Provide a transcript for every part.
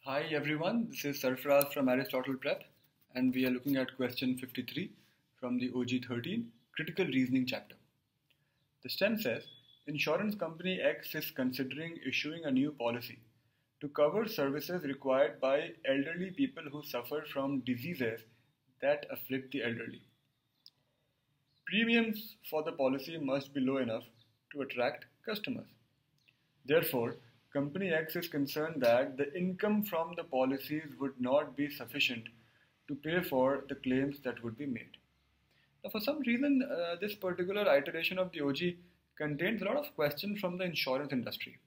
Hi everyone, this is Sarfaraz from Aristotle Prep, and we are looking at question 53 from the OG13 Critical Reasoning chapter. The stem says, Insurance company X is considering issuing a new policy to cover services required by elderly people who suffer from diseases that afflict the elderly. Premiums for the policy must be low enough to attract customers. Therefore, Company X is concerned that the income from the policies would not be sufficient to pay for the claims that would be made. Now, for some reason, this particular iteration of the OG contains a lot of questions from the insurance industry.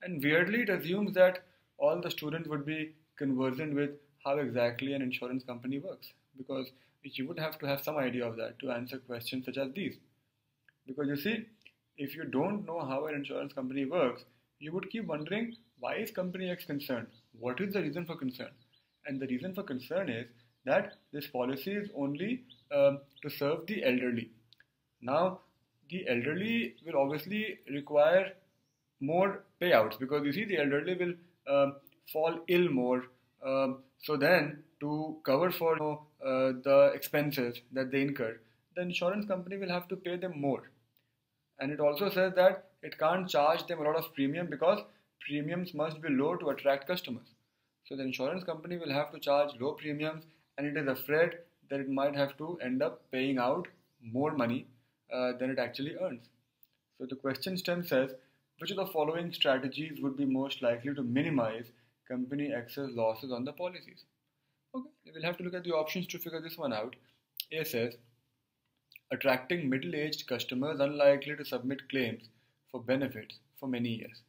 And weirdly, it assumes that all the students would be conversant with how exactly an insurance company works, because you would have to have some idea of that to answer questions such as these. Because you see, if you don't know how an insurance company works, you would keep wondering, why is company X concerned? What is the reason for concern? And the reason for concern is that this policy is only to serve the elderly. Now, the elderly will obviously require more payouts, because you see, the elderly will fall ill more. So then, to cover for the expenses that they incur, the insurance company will have to pay them more. And it also says that it can't charge them a lot of premium because premiums must be low to attract customers. So the insurance company will have to charge low premiums, and it is afraid that it might have to end up paying out more money than it actually earns. So the question stem says, which of the following strategies would be most likely to minimize company X's losses on the policies? Okay, we'll have to look at the options to figure this one out. A says, attracting middle-aged customers unlikely to submit claims for benefits for many years.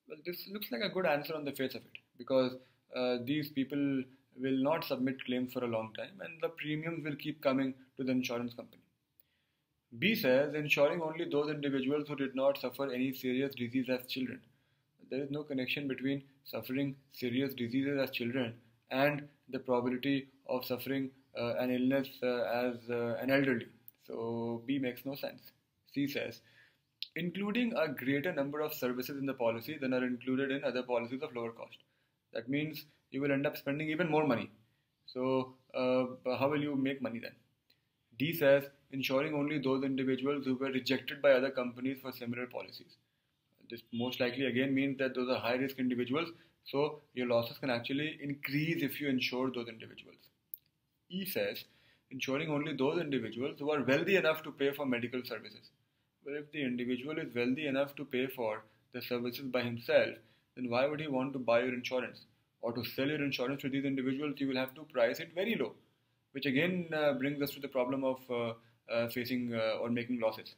Well, this looks like a good answer on the face of it, because these people will not submit claims for a long time and the premiums will keep coming to the insurance company. B says, ensuring only those individuals who did not suffer any serious disease as children. There is no connection between suffering serious diseases as children and the probability of suffering an illness as an elderly. So B makes no sense. C says, including a greater number of services in the policy than are included in other policies of lower cost. That means you will end up spending even more money. So how will you make money then? D says, ensuring only those individuals who were rejected by other companies for similar policies. This most likely again means that those are high risk individuals, so your losses can actually increase if you insure those individuals. E says, ensuring only those individuals who are wealthy enough to pay for medical services. Well, if the individual is wealthy enough to pay for the services by himself, then why would he want to buy your insurance? Or to sell your insurance to these individuals, you will have to price it very low, which again brings us to the problem of facing or making losses.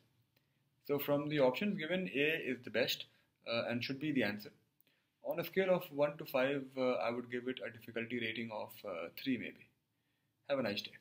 So from the options given, A is the best and should be the answer. On a scale of 1 to 5, I would give it a difficulty rating of 3 maybe. Have a nice day.